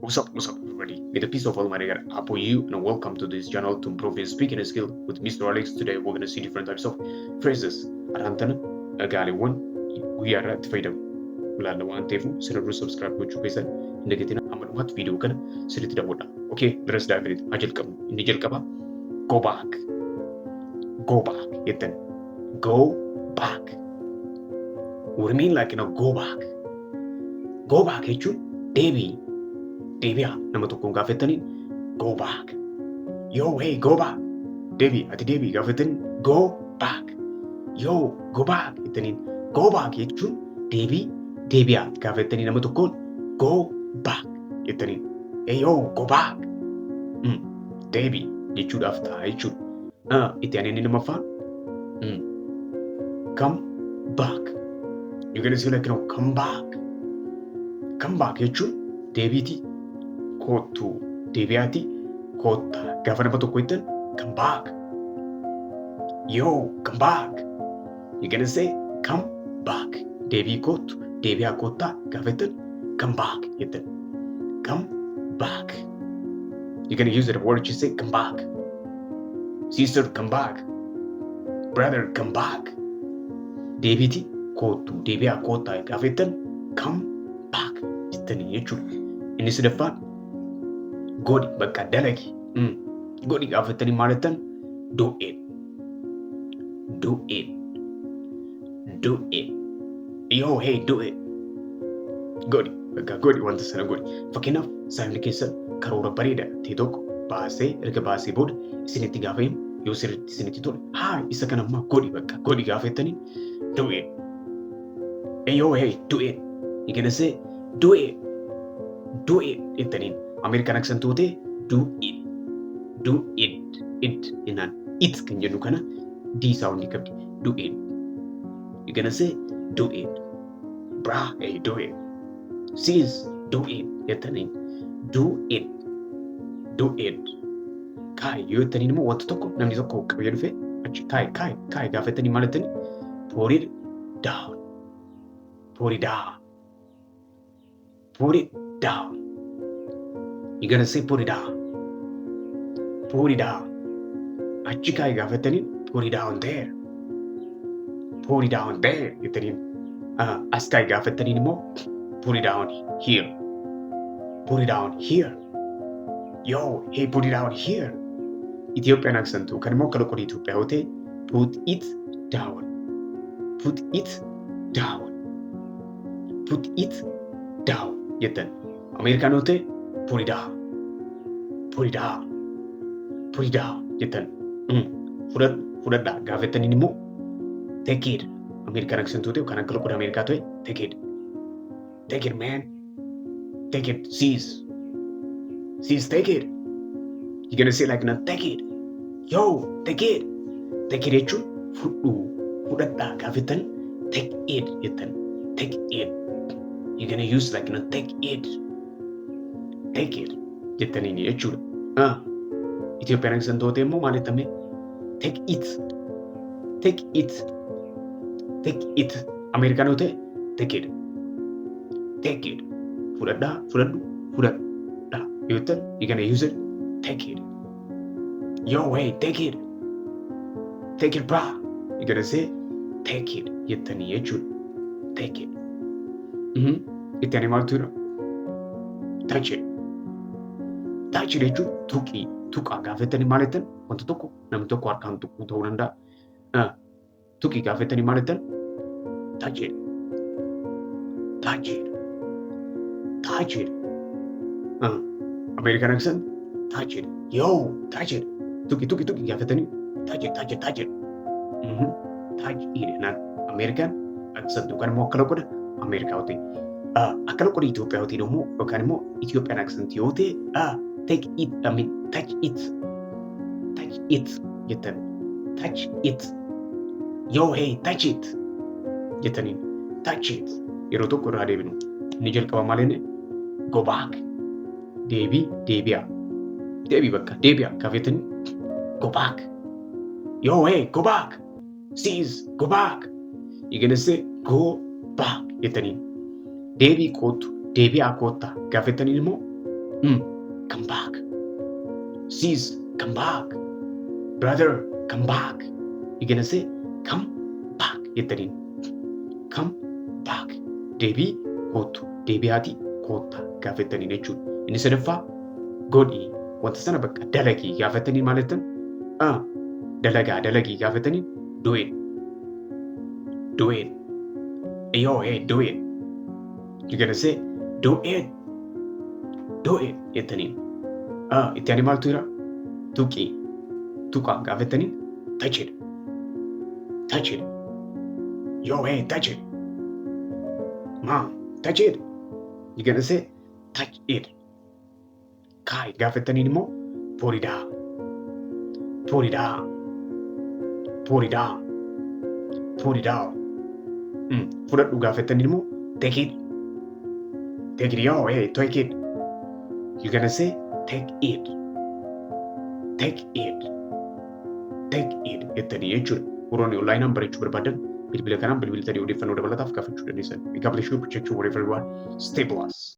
What's up, everybody? May the peace of Almighty God upon you, and welcome to this channel to improve your speaking skill with Mr. Alex. Today, we're going to see different types of phrases. Arantana, Galiwan, we are at freedom. Ulala waan ta'eefu sirriitti subscribe gochuu keessan hin dagatina ammalumatti viidiyoo kana sirriitti daawwadha. Okay, let us dive in. Haa jalqabnu. Inni jalqaba go back. Go back jettan. Go back. We mean like go back. Go back jechuun deebii. Deebi'a nama tokkoon gaafataniin go back. Yo, hey, go back. Ati deebii gaafataniin go back. Yo, go back jettaniin go back jechuun deebi'a gaafatanii nama tokkoon go back jettaniin. Hey, yo, go back. Deebii jechuudhaaf ta'a jechuudha. Itti aanee inni namaffaan come back. You're gonna say like come back. Come back jechuun deebiiti. Kootu deebi'aati koota gaafa nama tokko jettan come back. Yo, come back. You're gonna say come back. Deebii kootu deebi'aa koota gaafa jettan come back jettan. Come back. You're gonna use the word you say come back. Sister, come back. Brother, come back. Deebiiti kootu deebi'aa koota gaafa jettan come back jettanii jechuudha. Inni sadaffaan godhi bakka dalagi. Godhi gaafatanii maal jettan do it. Do it. Do it. Yo, hey, do it. Godhi bakka godhi wanta sana godhi. Fakkeenyaaf saayimni keessan karoora bareedaa ta'e tokko erga baasee booda isinitti gaafamu yoo sirriitti isinitti tole isa kana ammaa godhi bakka godhi gaafatanii do it. Yo, hey, do it. You're gonna say do it. Do it jettaniin. American accent toote do it. Do it. It inaan it kan jennu kana D sound qabdi. Do it. You're gonna say do it. Bra, hey, do it. Sis, do it jettaniin. Do it. Do it. Kai yoo jettaniin immoo wanta tokko namni tokko qabee dhufe achi kai gaafatanii maal jettanii pour it down. Pour it down. Pour it down. You're gonna say put it down. Put it down. Achi kai gaafatanii put it down there. Put it down there jettaniin. As kai gaafatanii immoo put it down here. Put it down here. Yo, hey, put it down here. Ethiopian accent kan immoo kala qorii Itoophiyaa yoo ta'e put it down. Put it down. Put it down jettan. Amerikaan yoo ta'e put it down. Put it down. Put it down jettan. Fudhadhaa gaafataniin immoo take it. Amerikaan accent yoo ta'e kan akka loqoda Ameerikaa ta'e take it. Take it, man. Take it, sis. Sis, take it. You're gonna say like take it. Yo, take it. Take it jechuun fudhadhaa gaafatanii take it jettan. Take it. You're gonna use like take it. Take it jettaniin jechuudha. Ethiopian accent yoo ta'e immoo maal jettame take it. Take it. Take it. Amerikaan yoo ta'e take it. Take it. Fudhadhaa. Yoo jettan you're gonna use it take it. Yo, hey, take it. Take it, bra. You're gonna say take it jettanii jechuudha. Take it. Itti aanee maaltu jira? Touch it. Touch it jechuun tuqaa gaafatanii maal jettan wanta tokko namni tokko harkaan tuquu ta'uu danda'a. Tuqii gaafatanii maal jettan touch it. Touch it. Touch it. American accent touch it. Yo, touch it. Tuqii gaafatanii touch it. Touch it. Naan American accent yookaan immoo akka loqoda Ameerikaa yoo ta'e. Akka loqoda Itoophiyaa yoo ta'e immoo yookaan immoo Ethiopian accent yoo ta'e take it, touch it. Touch it jettan. Touch it. Yo, hey, touch it jettaniin. Touch it. Yeroo tokko irraa deebinu. Inni jalqaba maal inni go back. Deebi'a. Deebii bakka deebi'a gaafatanii go back. Yo, hey, go back. Sis, go back. You're gonna say go back jettaniin. Deebii kootu deebi'aa koottaa gaafataniin immoo come back. Sis, come back. Brother, come back. You're gonna say, come back jettaniin. Come back. Deebii kootu. Deebi'aatii koottaa gaafataniin jechuudha. Inni sadaffaa godhii wanta sana bakka dalagii gaafatanii maal jettan? Dalagii gaafatanii do it. Do it. Yo, hey, do it. You're gonna say, do it. Do it jettaniin. Itti ani maaltu jira? Tuqii. Tuqaa gaafatanii touch it. Touch it. Yo, hey, touch it. Mom, touch it. You're gonna say, touch it. Kai gaafatanii immoo pour it down. Pour it down. Pour it down. Pour it down. Fudhadhu gaafatanii immoo take it. Take it, yo, hey, take it. You're gonna say, take it. Take it. Take it. Jettanii jechuudha. Warroonni onlaayinaan barachuu barbaadan bilbila kanaan bilbiltanii odeeffannoo dabalataaf gaafachuu dandeessan. God bless you, protect you wherever you are. Stay blessed.